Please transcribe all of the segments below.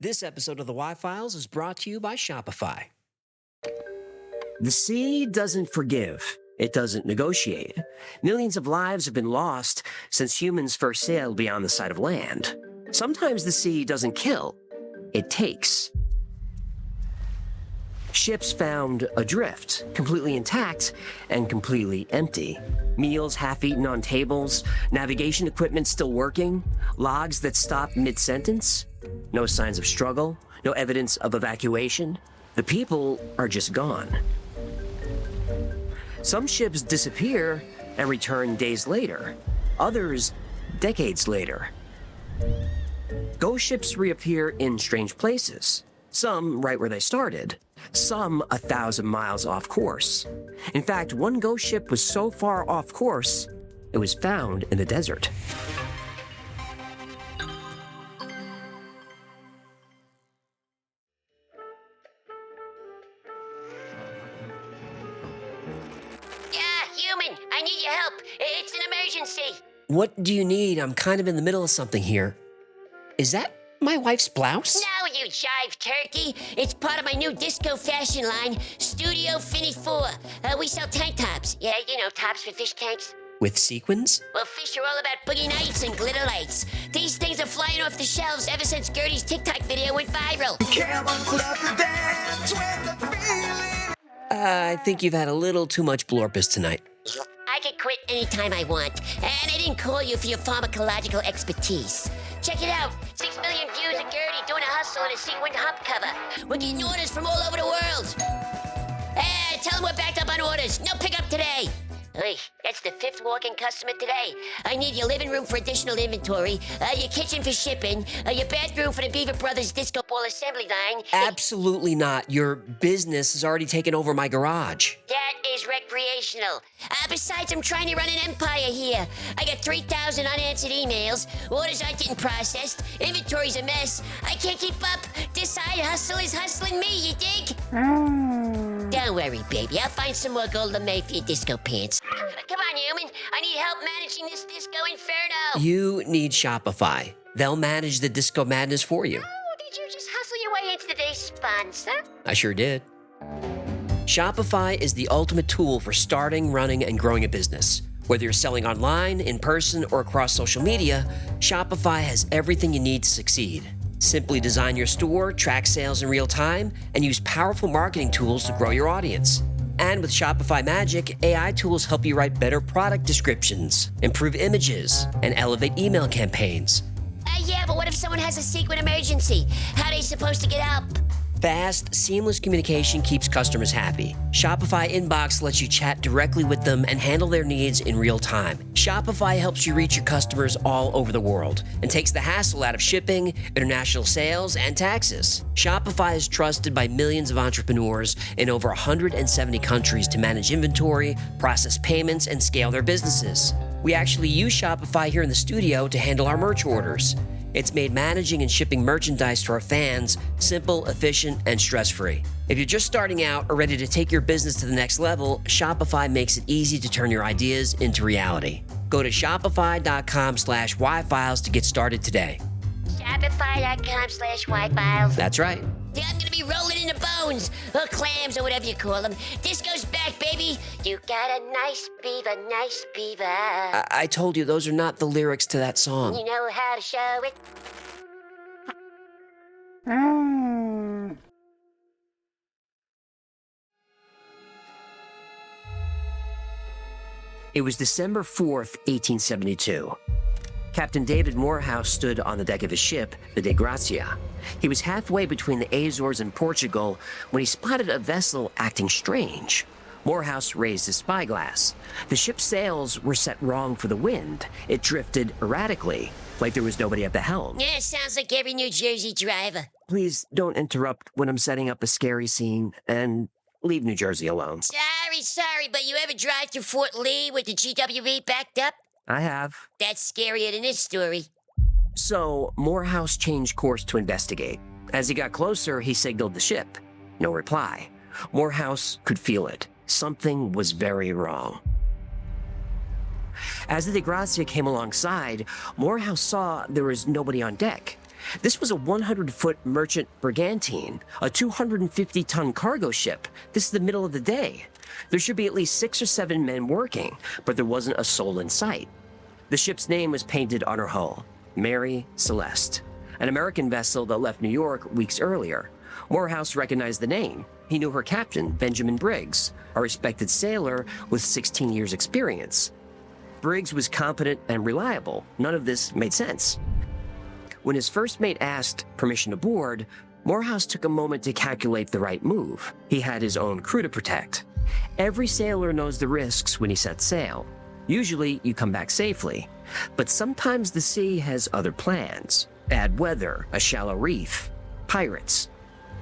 This episode of the Y-Files is brought to you by Shopify. The sea doesn't forgive. It doesn't negotiate. Millions of lives have been lost since humans first sailed beyond the sight of land. Sometimes the sea doesn't kill. It takes. Ships found adrift, completely intact and completely empty. Meals half-eaten on tables, navigation equipment still working, logs that stop mid-sentence. No signs of struggle, no evidence of evacuation. The people are just gone. Some ships disappear and return days later. Others, decades later. Ghost ships reappear in strange places. Some right where they started. Some 1,000 miles off course. In fact, one ghost ship was so far off course, it was found in the desert. Human, I need your help. It's an emergency. What do you need? I'm kind of in the middle of something here. Is that my wife's blouse? No, you jive turkey. It's part of my new disco fashion line, Studio 54. We sell tank tops. Yeah, you know, tops for fish tanks. With sequins? Well, fish are all about boogie nights and glitter lights. These things are flying off the shelves ever since Gertie's TikTok video went viral. I think you've had a little too much blorpus tonight. I can quit anytime I want, and I didn't call you for your pharmacological expertise. Check it out, 6 million views of Gertie doing a hustle on a sequined hump cover. We're getting orders from all over the world. Tell them we're backed up on orders. No pickup today. Hey, that's the 5th walk-in customer today. I need your living room for additional inventory, your kitchen for shipping, your bathroom for the Beaver Brothers disco ball assembly line. Absolutely not. Your business has already taken over my garage. That is recreational. Besides, I'm trying to run an empire here. I got 3,000 unanswered emails, orders aren't getting processed, inventory's a mess. I can't keep up. This side hustle is hustling me, you dig? Don't worry, baby. I'll find some more Golden May for your disco pants. Come on, human. I need help managing this disco inferno. You need Shopify. They'll manage the disco madness for you. Oh, did you just hustle your way into today's sponsor? I sure did. Shopify is the ultimate tool for starting, running, and growing a business. Whether you're selling online, in person, or across social media, Shopify has everything you need to succeed. Simply design your store, track sales in real time, and use powerful marketing tools to grow your audience. And with Shopify Magic, AI tools help you write better product descriptions, improve images, and elevate email campaigns. Yeah, but what if someone has a secret emergency? How are they supposed to get help? Fast, seamless communication keeps customers happy. Shopify Inbox lets you chat directly with them and handle their needs in real time. Shopify helps you reach your customers all over the world and takes the hassle out of shipping, international sales, and taxes. Shopify is trusted by millions of entrepreneurs in over 170 countries to manage inventory, process payments, and scale their businesses. We actually use Shopify here in the studio to handle our merch orders. It's made managing and shipping merchandise to our fans simple, efficient, and stress-free. If you're just starting out or ready to take your business to the next level, Shopify makes it easy to turn your ideas into reality. Go to shopify.com/yfiles to get started today. Shopify.com/yfiles. That's right. Yeah, I'm gonna be rolling in the bones, or clams, or whatever you call them. Disco's back, baby. You got a nice beaver, nice beaver. I told you those are not the lyrics to that song. You know how to show it. It was December 4th, 1872. Captain David Morehouse stood on the deck of his ship, the De Gracia. He was halfway between the Azores and Portugal when he spotted a vessel acting strange. Morehouse raised his spyglass. The ship's sails were set wrong for the wind. It drifted erratically, like there was nobody at the helm. Yeah, sounds like every New Jersey driver. Please don't interrupt when I'm setting up a scary scene, and leave New Jersey alone. Sorry, but you ever drive through Fort Lee with the GWE backed up? I have. That's scarier than this story. So, Morehouse changed course to investigate. As he got closer, he signaled the ship. No reply. Morehouse could feel it. Something was very wrong. As the De Gracia came alongside, Morehouse saw there was nobody on deck. This was a 100-foot merchant brigantine, a 250-ton cargo ship. This is the middle of the day. There should be at least 6 or 7 men working, but there wasn't a soul in sight. The ship's name was painted on her hull, Mary Celeste, an American vessel that left New York weeks earlier. Morehouse recognized the name. He knew her captain, Benjamin Briggs, a respected sailor with 16 years' experience. Briggs was competent and reliable. None of this made sense. When his first mate asked permission to board, Morehouse took a moment to calculate the right move. He had his own crew to protect. Every sailor knows the risks when he sets sail. Usually, you come back safely. But sometimes the sea has other plans. Bad weather, a shallow reef, pirates.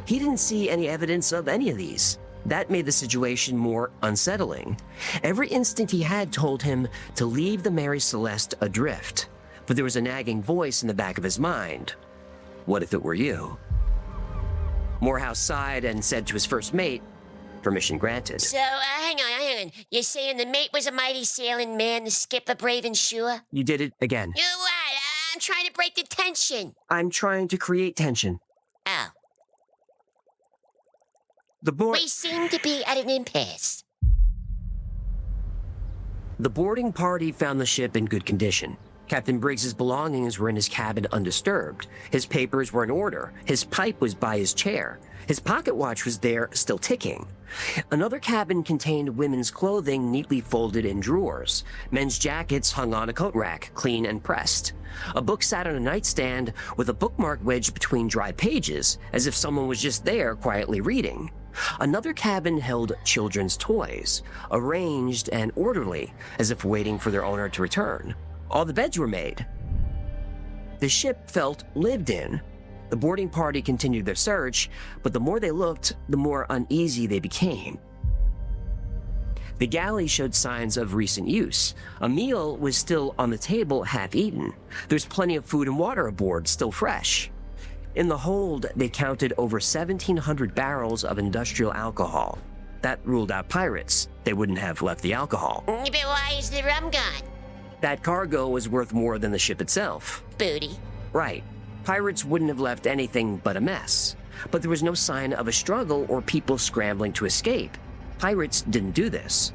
He didn't see any evidence of any of these. That made the situation more unsettling. Every instinct he had told him to leave the Mary Celeste adrift. But there was a nagging voice in the back of his mind. What if it were you? Morehouse sighed and said to his first mate, permission granted. So, hang on. You're saying the mate was a mighty sailing man, the skipper brave and sure? You did it again. You know what? I'm trying to break the tension. I'm trying to create tension. Oh. We seem to be at an impasse. The boarding party found the ship in good condition. Captain Briggs's belongings were in his cabin undisturbed. His papers were in order. His pipe was by his chair. His pocket watch was there, still ticking. Another cabin contained women's clothing neatly folded in drawers. Men's jackets hung on a coat rack, clean and pressed. A book sat on a nightstand with a bookmark wedged between dry pages, as if someone was just there quietly reading. Another cabin held children's toys, arranged and orderly, as if waiting for their owner to return. All the beds were made. The ship felt lived in. The boarding party continued their search, but the more they looked, the more uneasy they became. The galley showed signs of recent use. A meal was still on the table, half eaten. There's plenty of food and water aboard, still fresh. In the hold, they counted over 1,700 barrels of industrial alcohol. That ruled out pirates. They wouldn't have left the alcohol. But why is the rum gone? That cargo was worth more than the ship itself. Booty. Right. Pirates wouldn't have left anything but a mess. But there was no sign of a struggle or people scrambling to escape. Pirates didn't do this.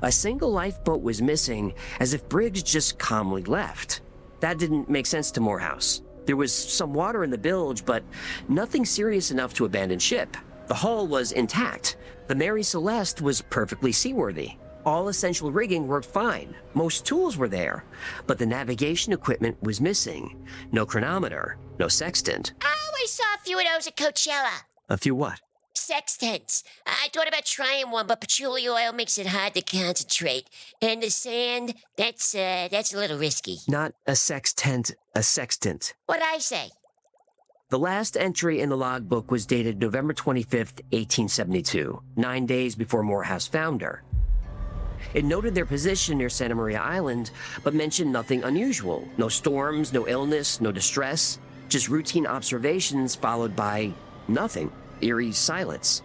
A single lifeboat was missing, as if Briggs just calmly left. That didn't make sense to Morehouse. There was some water in the bilge, but nothing serious enough to abandon ship. The hull was intact. The Mary Celeste was perfectly seaworthy. All essential rigging worked fine. Most tools were there, but the navigation equipment was missing. No chronometer, no sextant. Oh, I saw a few of those at Coachella. A few what? Sextants. I thought about trying one, but patchouli oil makes it hard to concentrate. And the sand, that's a little risky. Not a sextant, a sextant. What'd I say? The last entry in the logbook was dated November 25th, 1872, 9 days before Morehouse found her. It noted their position near Santa Maria Island, but mentioned nothing unusual. No storms, no illness, no distress. Just routine observations followed by nothing. Eerie silence.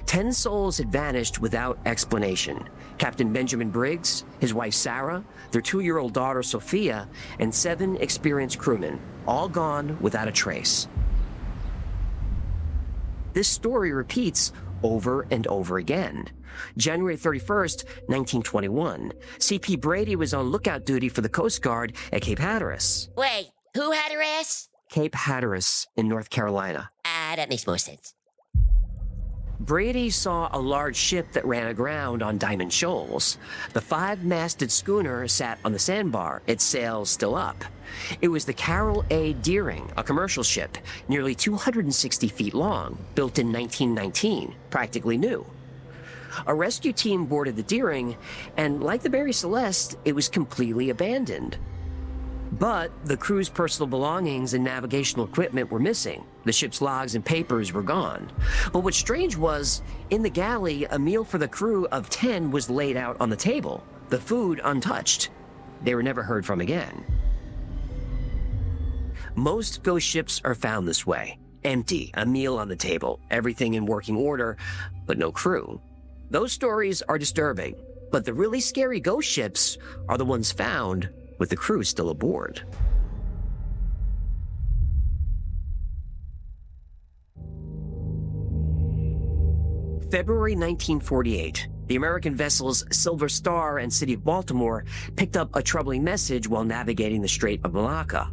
10 souls had vanished without explanation. Captain Benjamin Briggs, his wife Sarah, their 2-year-old daughter Sophia, and 7 experienced crewmen, all gone without a trace. This story repeats over and over again. January 31st, 1921, C.P. Brady was on lookout duty for the Coast Guard at Cape Hatteras. Wait, who had her ass? Cape Hatteras in North Carolina. That makes more sense. Brady saw a large ship that ran aground on Diamond Shoals. The 5-masted schooner sat on the sandbar, its sails still up. It was the Carroll A. Deering, a commercial ship, nearly 260 feet long, built in 1919, practically new. A rescue team boarded the Deering, and like the Mary Celeste, it was completely abandoned. But the crew's personal belongings and navigational equipment were missing. The ship's logs and papers were gone. But what's strange was, in the galley, a meal for the crew of 10 was laid out on the table, the food untouched. They were never heard from again. Most ghost ships are found this way. Empty, a meal on the table, everything in working order, but no crew. Those stories are disturbing, but the really scary ghost ships are the ones found with the crew still aboard. February 1948, the American vessels Silver Star and City of Baltimore picked up a troubling message while navigating the Strait of Malacca.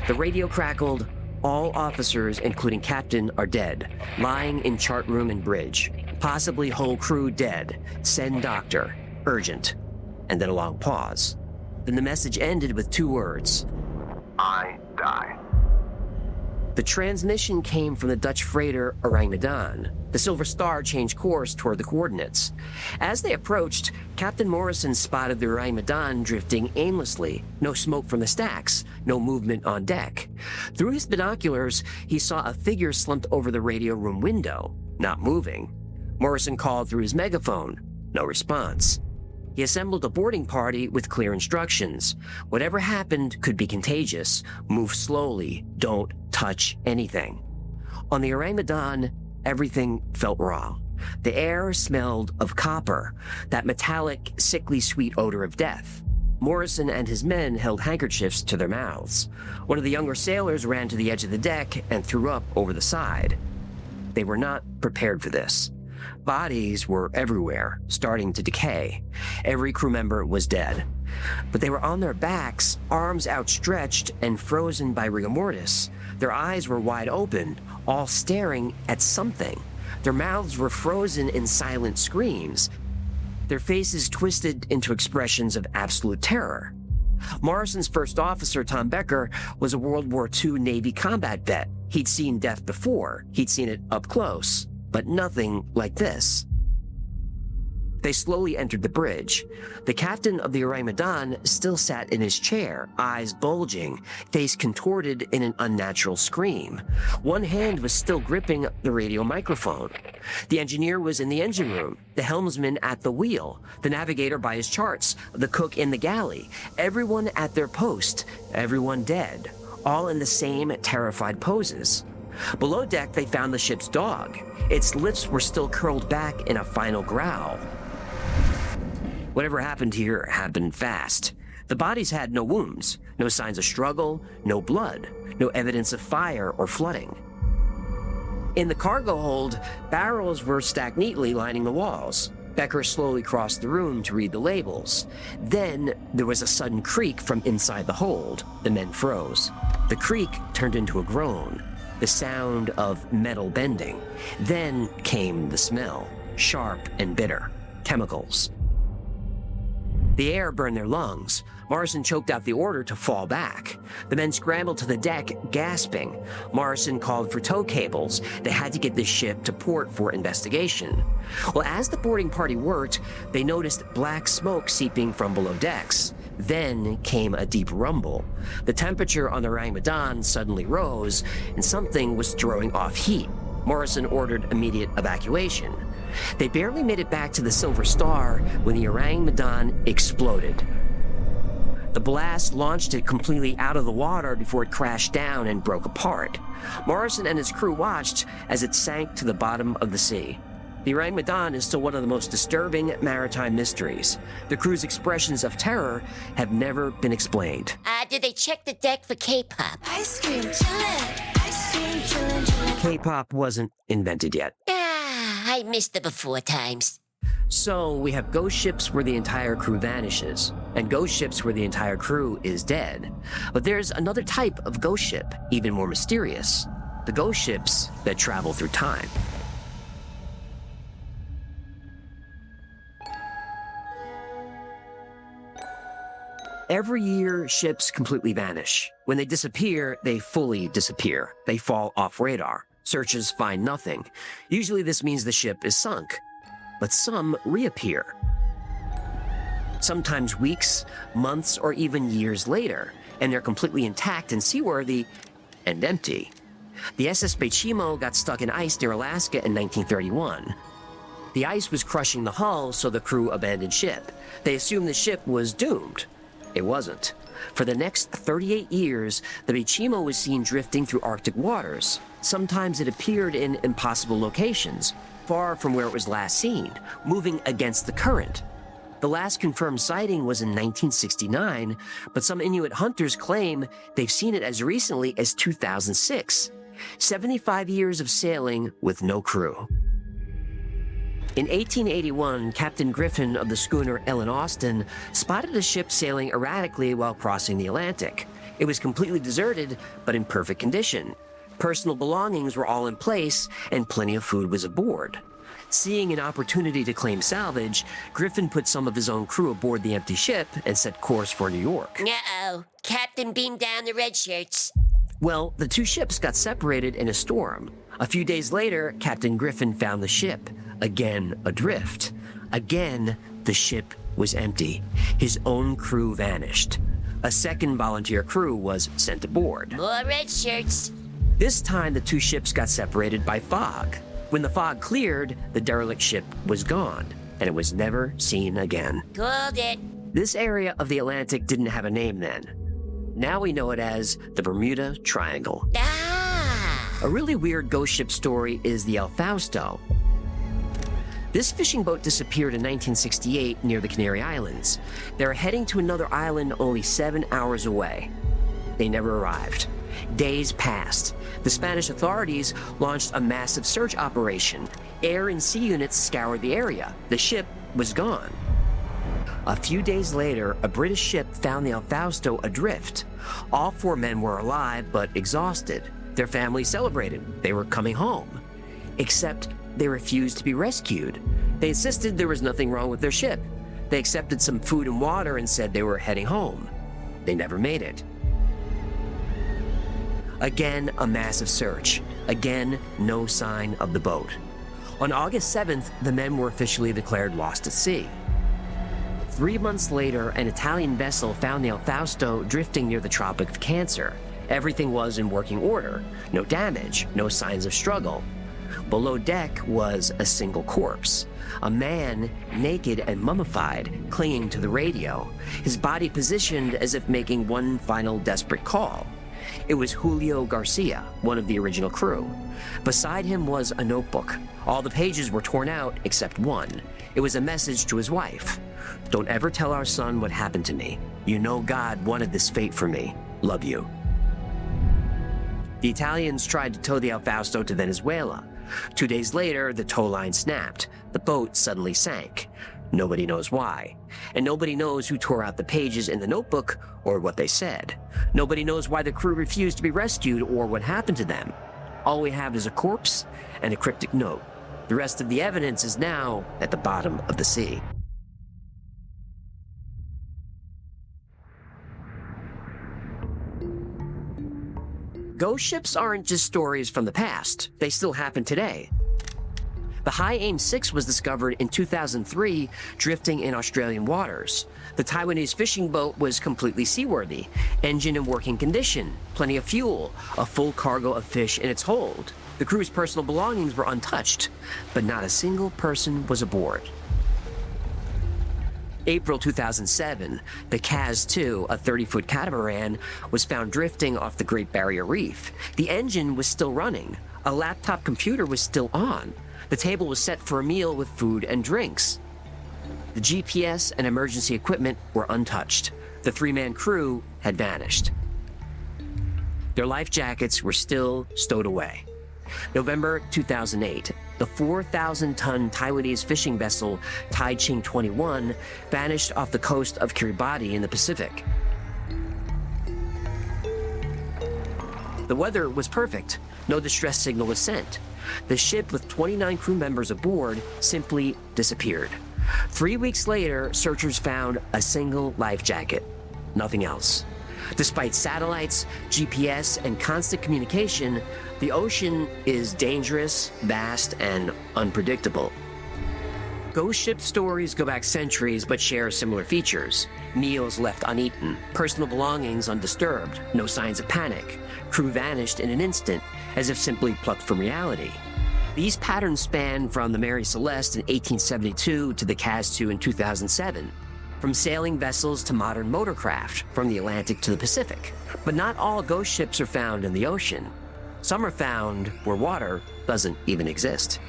The radio crackled, "All officers, including captain, are dead, lying in chart room and bridge. Possibly whole crew dead. Send doctor. Urgent." And then a long pause. Then the message ended with 2 words. I die. The transmission came from the Dutch freighter Ourang Medan. The Silver Star changed course toward the coordinates. As they approached, Captain Morrison spotted the Ourang Medan drifting aimlessly. No smoke from the stacks, no movement on deck. Through his binoculars, he saw a figure slumped over the radio room window, not moving. Morrison called through his megaphone. No response. He assembled a boarding party with clear instructions. Whatever happened could be contagious. Move slowly. Don't touch anything. On the Ourang Medan, everything felt wrong. The air smelled of copper, that metallic, sickly sweet odor of death. Morrison and his men held handkerchiefs to their mouths. One of the younger sailors ran to the edge of the deck and threw up over the side. They were not prepared for this. Bodies were everywhere, starting to decay. Every crew member was dead. But they were on their backs, arms outstretched and frozen by rigor mortis. Their eyes were wide open, all staring at something. Their mouths were frozen in silent screams. Their faces twisted into expressions of absolute terror. Morrison's first officer, Tom Becker, was a World War II Navy combat vet. He'd seen death before. He'd seen it up close. But nothing like this. They slowly entered the bridge. The captain of the Ourang Medan still sat in his chair, eyes bulging, face contorted in an unnatural scream. One hand was still gripping the radio microphone. The engineer was in the engine room, the helmsman at the wheel, the navigator by his charts, the cook in the galley, everyone at their post, everyone dead, all in the same terrified poses. Below deck, they found the ship's dog. Its lips were still curled back in a final growl. Whatever happened here happened fast. The bodies had no wounds, no signs of struggle, no blood, no evidence of fire or flooding. In the cargo hold, barrels were stacked neatly lining the walls. Becker slowly crossed the room to read the labels. Then there was a sudden creak from inside the hold. The men froze. The creak turned into a groan. The sound of metal bending. Then came the smell, sharp and bitter. Chemicals. The air burned their lungs. Morrison choked out the order to fall back. The men scrambled to the deck, gasping. Morrison called for tow cables. They had to get the ship to port for investigation. Well, as the boarding party worked, they noticed black smoke seeping from below decks. Then came a deep rumble. The temperature on the Ourang Medan suddenly rose, and something was throwing off heat. Morrison ordered immediate evacuation. They barely made it back to the Silver Star when the Ourang Medan exploded. The blast launched it completely out of the water before it crashed down and broke apart. Morrison and his crew watched as it sank to the bottom of the sea. The Ourang Medan is still one of the most disturbing maritime mysteries. The crew's expressions of terror have never been explained. Did they check the deck for K-pop? Ice cream chillin', ice cream chillin', chillin'. K-pop wasn't invented yet. I missed the before times. So we have ghost ships where the entire crew vanishes, and ghost ships where the entire crew is dead. But there's another type of ghost ship, even more mysterious. The ghost ships that travel through time. Every year, ships completely vanish. When they disappear, they fully disappear. They fall off radar. Searchers find nothing. Usually this means the ship is sunk. But some reappear. Sometimes weeks, months, or even years later, and they're completely intact and seaworthy and empty. The SS Bechimo got stuck in ice near Alaska in 1931. The ice was crushing the hull, so the crew abandoned ship. They assumed the ship was doomed. It wasn't. For the next 38 years, the Bechimo was seen drifting through Arctic waters. Sometimes it appeared in impossible locations, far from where it was last seen, moving against the current. The last confirmed sighting was in 1969, but some Inuit hunters claim they've seen it as recently as 2006. 75 years of sailing with no crew. In 1881, Captain Griffin of the schooner Ellen Austin spotted a ship sailing erratically while crossing the Atlantic. It was completely deserted, but in perfect condition. Personal belongings were all in place, and plenty of food was aboard. Seeing an opportunity to claim salvage, Griffin put some of his own crew aboard the empty ship and set course for New York. Uh-oh. Captain beamed down the red shirts. Well, the two ships got separated in a storm. A few days later, Captain Griffin found the ship, again adrift. Again, the ship was empty. His own crew vanished. A second volunteer crew was sent aboard. More red shirts. This time, the two ships got separated by fog. When the fog cleared, the derelict ship was gone, and it was never seen again. Called it. This area of the Atlantic didn't have a name then. Now we know it as the Bermuda Triangle. Ah! A really weird ghost ship story is the El Fausto. This fishing boat disappeared in 1968 near the Canary Islands. They were heading to another island only 7 hours away. They never arrived. Days passed. The Spanish authorities launched a massive search operation. Air and sea units scoured the area. The ship was gone. A few days later, a British ship found the El Fausto adrift. All 4 men were alive but exhausted. Their families celebrated. They were coming home. Except they refused to be rescued. They insisted there was nothing wrong with their ship. They accepted some food and water and said they were heading home. They never made it. Again, a massive search. Again, no sign of the boat. On August 7th, the men were officially declared lost at sea. 3 months later, an Italian vessel found the El Fausto drifting near the Tropic of Cancer. Everything was in working order. No damage, no signs of struggle. Below deck was a single corpse. A man, naked and mummified, clinging to the radio, his body positioned as if making one final desperate call. It was Julio Garcia, one of the original crew. Beside him was a notebook. All the pages were torn out except one. It was a message to his wife. "Don't ever tell our son what happened to me. You know God wanted this fate for me. Love you." The Italians tried to tow the El Fausto to Venezuela. 2 days later, the tow line snapped. The boat suddenly sank. Nobody knows why. And nobody knows who tore out the pages in the notebook or what they said. Nobody knows why the crew refused to be rescued or what happened to them. All we have is a corpse and a cryptic note. The rest of the evidence is now at the bottom of the sea. Ghost ships aren't just stories from the past. They still happen today. The High Aim 6 was discovered in 2003, drifting in Australian waters. The Taiwanese fishing boat was completely seaworthy, engine in working condition, plenty of fuel, a full cargo of fish in its hold. The crew's personal belongings were untouched, but not a single person was aboard. April 2007, the Kaz II, a 30-foot catamaran, was found drifting off the Great Barrier Reef. The engine was still running. A laptop computer was still on. The table was set for a meal with food and drinks. The GPS and emergency equipment were untouched. The 3-man crew had vanished. Their life jackets were still stowed away. November 2008, the 4,000-ton Taiwanese fishing vessel Taiching 21 vanished off the coast of Kiribati in the Pacific. The weather was perfect. No distress signal was sent. The ship with 29 crew members aboard simply disappeared. 3 weeks later, searchers found a single life jacket. Nothing else. Despite satellites, GPS, and constant communication, the ocean is dangerous, vast, and unpredictable. Ghost ship stories go back centuries but share similar features. Meals left uneaten, personal belongings undisturbed, no signs of panic, crew vanished in an instant, as if simply plucked from reality. These patterns span from the Mary Celeste in 1872 to the Kaz II in 2007, from sailing vessels to modern motorcraft, from the Atlantic to the Pacific. But not all ghost ships are found in the ocean. Some are found where water doesn't even exist.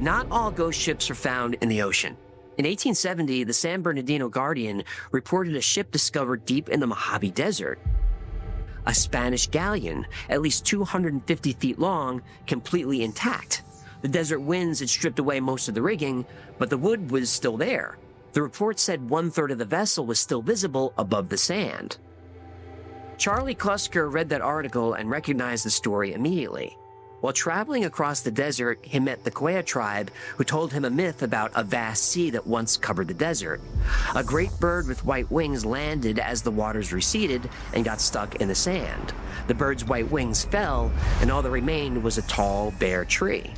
Not all ghost ships are found in the ocean. In 1870, the San Bernardino Guardian reported a ship discovered deep in the Mojave Desert. A Spanish galleon, at least 250 feet long, completely intact. The desert winds had stripped away most of the rigging, but the wood was still there. The report said 1/3 of the vessel was still visible above the sand. Charlie Klusker read that article and recognized the story immediately. While traveling across the desert, he met the Quaya tribe, who told him a myth about a vast sea that once covered the desert. A great bird with white wings landed as the waters receded and got stuck in the sand. The bird's white wings fell, and all that remained was a tall, bare tree.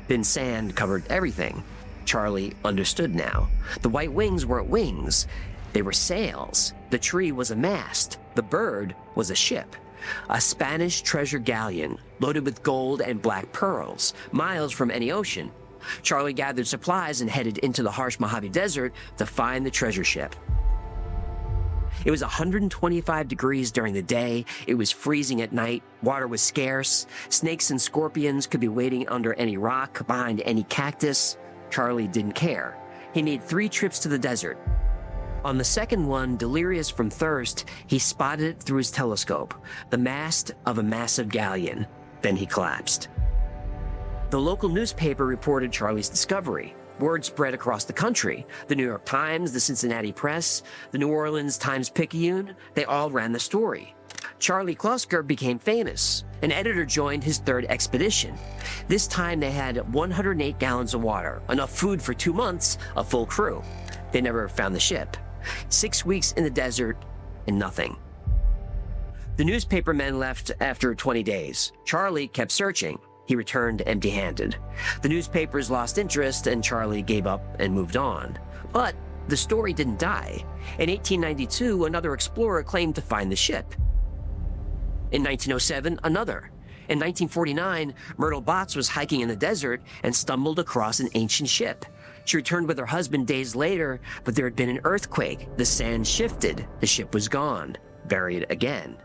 Then sand covered everything. Charlie understood now. The white wings weren't wings. They were sails. The tree was a mast. The bird was a ship. A Spanish treasure galleon, loaded with gold and black pearls, miles from any ocean. Charlie gathered supplies and headed into the harsh Mojave Desert to find the treasure ship. It was 125 degrees during the day. It was freezing at night. Water was scarce. Snakes and scorpions could be waiting under any rock, behind any cactus. Charlie didn't care. He made 3 trips to the desert. On the second one, delirious from thirst, he spotted it through his telescope, the mast of a massive galleon. Then he collapsed. The local newspaper reported Charlie's discovery. Word spread across the country. The New York Times, the Cincinnati Press, the New Orleans Times-Picayune, they all ran the story. Charlie Klusker became famous. An editor joined his 3rd expedition. This time they had 108 gallons of water, enough food for 2 months, a full crew. They never found the ship. 6 weeks in the desert, and nothing. The newspaper men left after 20 days. Charlie kept searching. He returned empty-handed. The newspapers lost interest, and Charlie gave up and moved on. But the story didn't die. In 1892, another explorer claimed to find the ship. In 1907, another. In 1949, Myrtle Botts was hiking in the desert and stumbled across an ancient ship. She returned with her husband days later, but there had been an earthquake. The sand shifted. The ship was gone, buried again.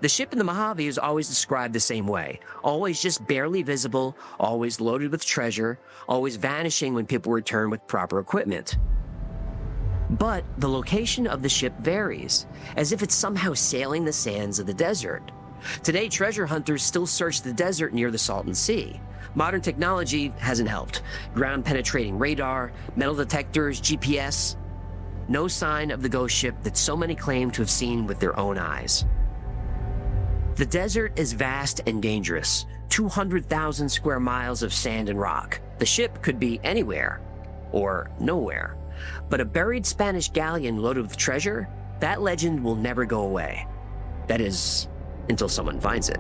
The ship in the Mojave is always described the same way. Always just barely visible, always loaded with treasure, always vanishing when people return with proper equipment. But the location of the ship varies, as if it's somehow sailing the sands of the desert. Today, treasure hunters still search the desert near the Salton Sea. Modern technology hasn't helped. Ground-penetrating radar, metal detectors, GPS. No sign of the ghost ship that so many claim to have seen with their own eyes. The desert is vast and dangerous. 200,000 square miles of sand and rock. The ship could be anywhere, or nowhere. But a buried Spanish galleon loaded with treasure, that legend will never go away. That is, until someone finds it.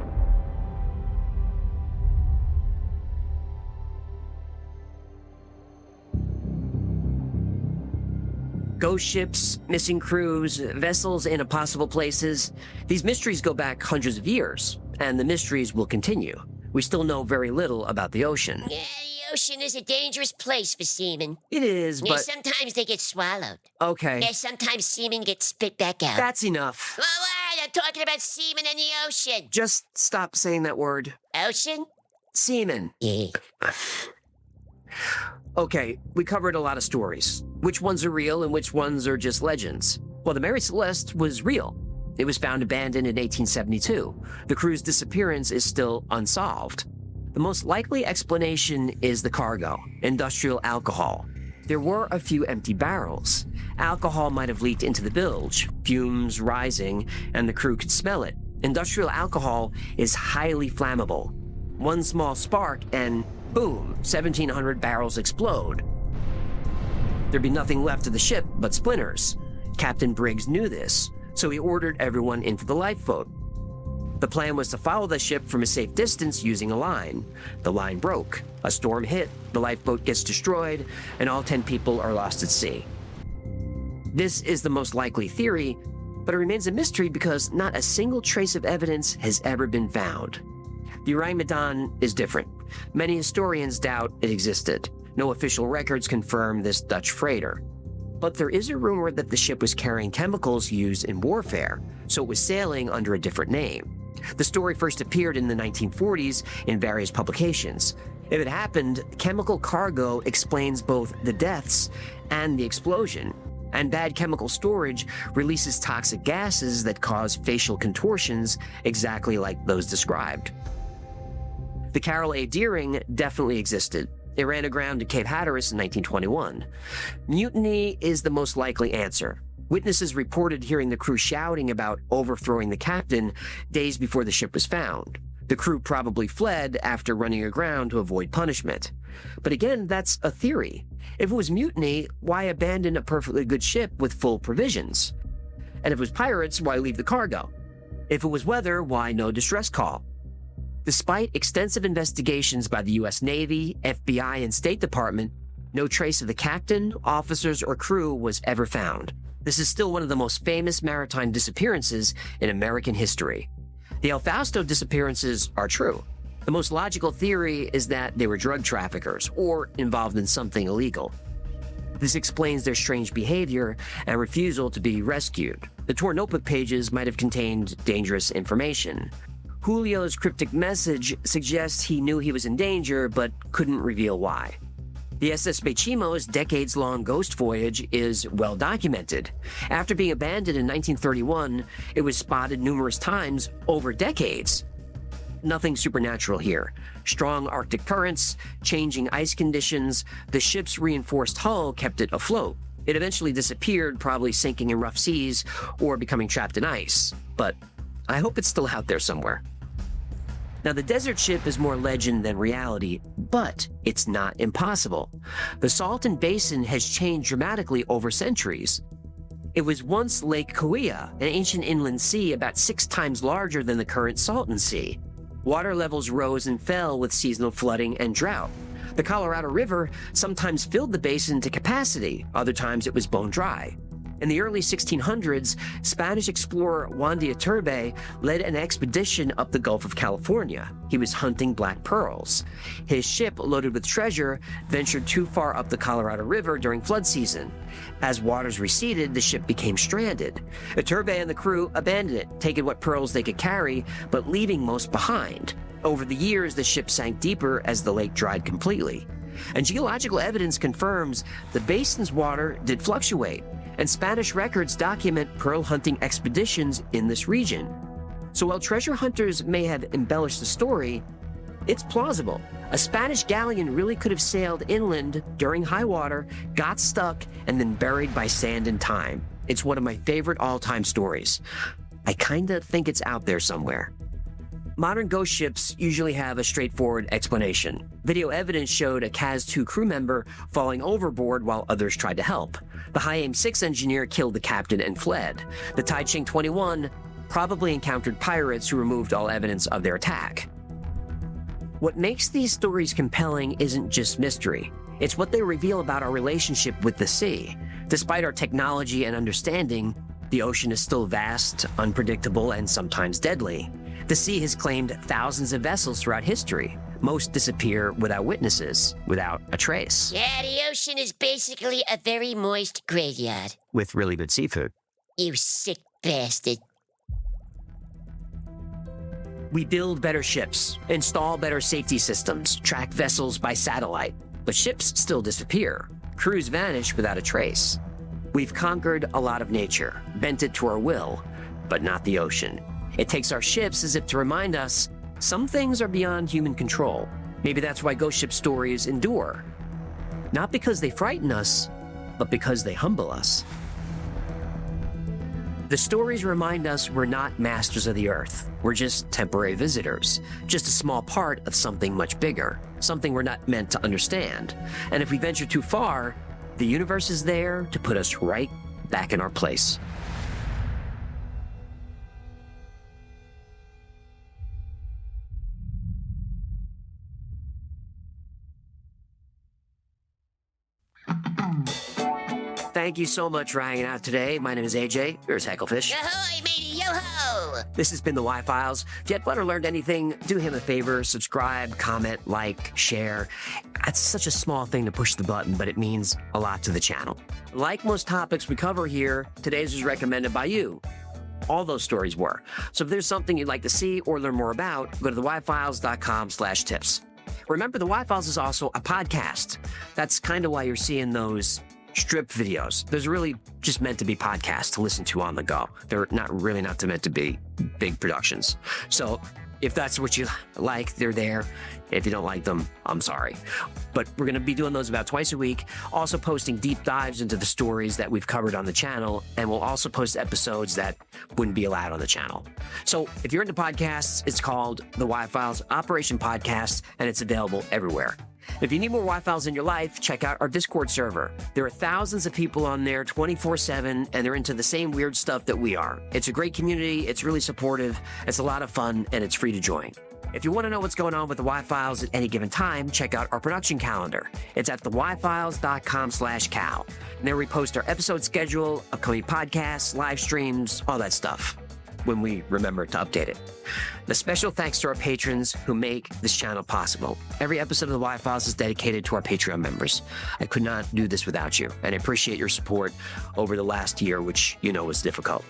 Ghost ships, missing crews, vessels in impossible places. These mysteries go back hundreds of years, and the mysteries will continue. We still know very little about the ocean. Yeah, the ocean is a dangerous place for seamen. It is, Yeah, but... sometimes they get swallowed. Okay, Yeah, sometimes seamen get spit back out. that's enough. All right, I'm talking about seamen in the ocean. Just stop saying that word. Ocean? Seaman. Yeah. Okay, we covered a lot of stories. Which ones are real and which ones are just legends? Well, the Mary Celeste was real. It was found abandoned in 1872. The crew's disappearance is still unsolved. The most likely explanation is the cargo, industrial alcohol. There were a few empty barrels. Alcohol might have leaked into the bilge, fumes rising, and the crew could smell it. Industrial alcohol is highly flammable. One small spark and boom, 1,700 barrels explode. There'd be nothing left of the ship but splinters. Captain Briggs knew this, so he ordered everyone into the lifeboat. The plan was to follow the ship from a safe distance using a line. The line broke. A storm hit, the lifeboat gets destroyed, and all 10 people are lost at sea. This is the most likely theory, but it remains a mystery because not a single trace of evidence has ever been found. The Ourang Medan is different. Many historians doubt it existed. No official records confirm this Dutch freighter. But there is a rumor that the ship was carrying chemicals used in warfare, so it was sailing under a different name. The story first appeared in the 1940s in various publications. If it happened, chemical cargo explains both the deaths and the explosion, and bad chemical storage releases toxic gases that cause facial contortions exactly like those described. The Carroll A Deering definitely existed. It ran aground at Cape Hatteras in 1921. Mutiny is the most likely answer. Witnesses reported hearing the crew shouting about overthrowing the captain days before the ship was found. The crew probably fled after running aground to avoid punishment. But again, that's a theory. If it was mutiny, why abandon a perfectly good ship with full provisions? And if it was pirates, why leave the cargo? If it was weather, why no distress call? Despite extensive investigations by the U.S. Navy, FBI, and State Department, no trace of the captain, officers, or crew was ever found. This is still one of the most famous maritime disappearances in American history. The El Fausto disappearances are true. The most logical theory is that they were drug traffickers or involved in something illegal. This explains their strange behavior and refusal to be rescued. The torn notebook pages might have contained dangerous information. Julio's cryptic message suggests he knew he was in danger but couldn't reveal why. The SS Bechimo's decades-long ghost voyage is well documented. After being abandoned in 1931, it was spotted numerous times over decades. Nothing supernatural here. Strong Arctic currents, changing ice conditions, the ship's reinforced hull kept it afloat. It eventually disappeared, probably sinking in rough seas or becoming trapped in ice. But I hope it's still out there somewhere. Now, the desert ship is more legend than reality, but it's not impossible. The Salton Basin has changed dramatically over centuries. It was once Lake Kauai, an ancient inland sea about 6 times larger than the current Salton Sea. Water levels rose and fell with seasonal flooding and drought. The Colorado River sometimes filled the basin to capacity, other times it was bone dry. In the early 1600s, Spanish explorer Juan de Iturbide led an expedition up the Gulf of California. He was hunting black pearls. His ship, loaded with treasure, ventured too far up the Colorado River during flood season. As waters receded, the ship became stranded. Iturbide and the crew abandoned it, taking what pearls they could carry, but leaving most behind. Over the years, the ship sank deeper as the lake dried completely. And geological evidence confirms the basin's water did fluctuate, and Spanish records document pearl hunting expeditions in this region. So while treasure hunters may have embellished the story, it's plausible. A Spanish galleon really could have sailed inland during high water, got stuck, and then buried by sand and time. It's one of my favorite all-time stories. I kinda think it's out there somewhere. Modern ghost ships usually have a straightforward explanation. Video evidence showed a Kaz II crew member falling overboard while others tried to help. The High-Aim 6 engineer killed the captain and fled. The Taiching 21 probably encountered pirates who removed all evidence of their attack. What makes these stories compelling isn't just mystery. It's what they reveal about our relationship with the sea. Despite our technology and understanding, the ocean is still vast, unpredictable, and sometimes deadly. The sea has claimed thousands of vessels throughout history. Most disappear without witnesses, without a trace. Yeah, the ocean is basically a very moist graveyard. With really good seafood. You sick bastard. We build better ships, install better safety systems, track vessels by satellite, but ships still disappear. Crews vanish without a trace. We've conquered a lot of nature, bent it to our will, but not the ocean. It takes our ships as if to remind us some things are beyond human control. Maybe that's why ghost ship stories endure. Not because they frighten us, but because they humble us. The stories remind us we're not masters of the earth. We're just temporary visitors, just a small part of something much bigger, something we're not meant to understand. And if we venture too far, the universe is there to put us right back in our place. Thank you so much for hanging out today. My name is AJ. Here's Hecklefish. Ahoy, matey, yo-ho! This has been the Y-Files. If you had fun or learned anything, do him a favor, subscribe, comment, like, share. It's such a small thing to push the button, but it means a lot to the channel. Like most topics we cover here, today's was recommended by you. All those stories were. So if there's something you'd like to see or learn more about, go to theyfiles.com/tips. Remember, the Y-Files is also a podcast. That's kind of why you're seeing those strip videos. Those are really just meant to be podcasts to listen to on the go. They're not meant to be big productions. So if that's what you like, they're there. If you don't like them, I'm sorry. But we're going to be doing those about twice a week, also posting deep dives into the stories that we've covered on the channel, and we'll also post episodes that wouldn't be allowed on the channel. So if you're into podcasts, it's called the Y-Files Operation Podcast, and it's available everywhere. If you need more Y-Files in your life, check out our Discord server. There are thousands of people on there 24/7, and they're into the same weird stuff that we are. It's a great community, it's really supportive, it's a lot of fun, and it's free to join. If you want to know what's going on with the Y-Files at any given time, check out our production calendar. It's at theyfiles.com/Cal. And there we post our episode schedule, upcoming podcasts, live streams, all that stuff, when we remember to update it. The special thanks to our patrons who make this channel possible. Every episode of the Y-Files is dedicated to our Patreon members. I could not do this without you, and I appreciate your support over the last year, which you know was difficult.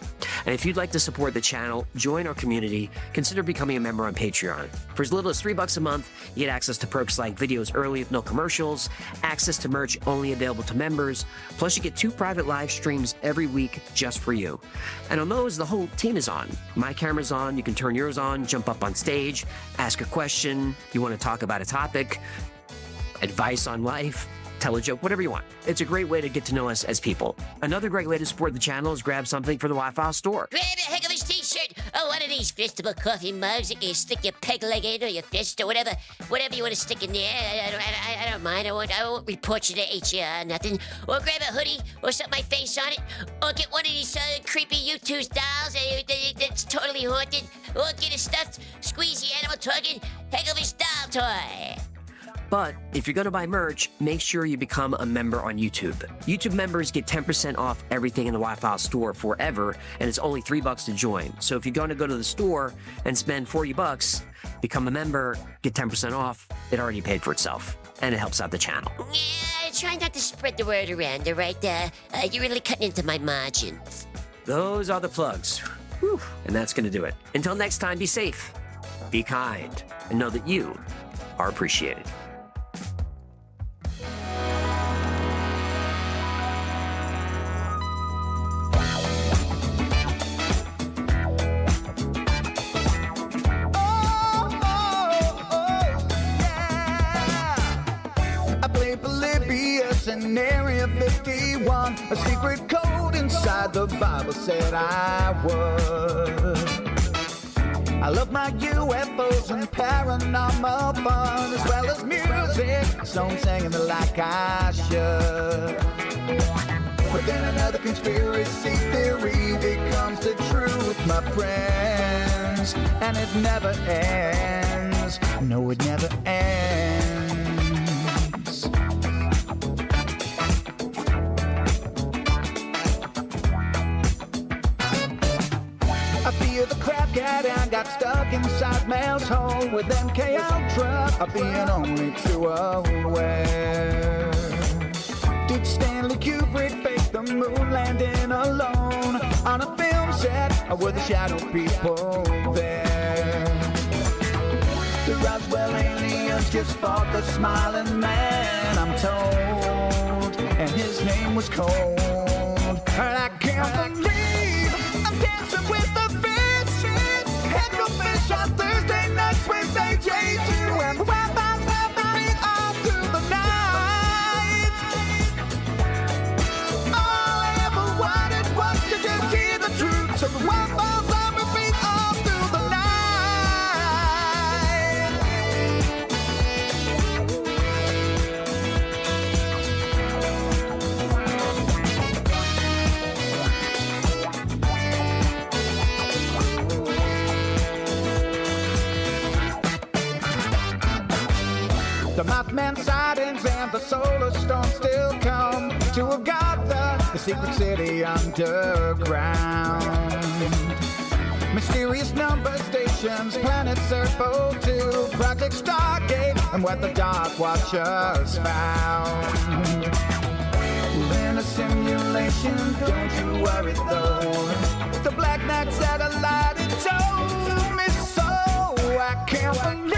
And if you'd like to support the channel, join our community, consider becoming a member on Patreon. For as little as $3 a month, you get access to perks like videos early with no commercials, access to merch only available to members, plus you get 2 private live streams every week just for you. And on those, the whole team is on. My camera's on, you can turn yours on, jump up on stage, ask a question, you want to talk about a topic, advice on life, tell a joke, whatever you want. It's a great way to get to know us as people. Another great way to support the channel is grab something from the Y-File store. Grab a heck of a t-shirt or one of these festival coffee mugs that you stick your peg leg in or your fist or whatever you want to stick in there. I don't mind. I won't report you to HR or nothing. Or grab a hoodie or set my face on it. Or get one of these creepy U2's dolls that's totally haunted. Or get a stuffed squeezy animal talking heck of a doll toy. But if you're going to buy merch, make sure you become a member on YouTube. YouTube members get 10% off everything in the Y-File store forever, and it's only $3 to join. So if you're going to go to the store and spend $40, become a member, get 10% off, it already paid for itself, and it helps out the channel. Yeah, try not to spread the word around, all right? You're really cutting into my margins. Those are the plugs. Whew. And that's going to do it. Until next time, be safe, be kind, and know that you are appreciated. In Area 51, a secret code inside the Bible said I would. I love my UFOs and paranormal fun, as well as music, so I'm singing it like I should. But then another conspiracy theory becomes the truth, my friends, and it never ends. No, it never ends. I fear the crap cat and got stuck inside Mel's hole with MK Ultra. I'll be an only too aware. Did Stanley Kubrick fake the moon landing alone on a film set, or were the shadow people there? The Roswell aliens just fought the smiling man, I'm told, and his name was Cold. And I can't believe I'm dancing with the fish. Heck of fish on Thursday nights with AJ2, and Wi-Fi's happening all through the night. All I ever wanted was to just hear the truth, so the Wi-Fi's on repeat all through the night. The Mothman sightings and the solar storm still come to Agatha, the secret city underground. Mysterious number stations, planet Serpo 2, Project Stargate, and what the Dark Watchers found. In a simulation, don't you worry though. The Black Knight satellite, it told me so. I can't believe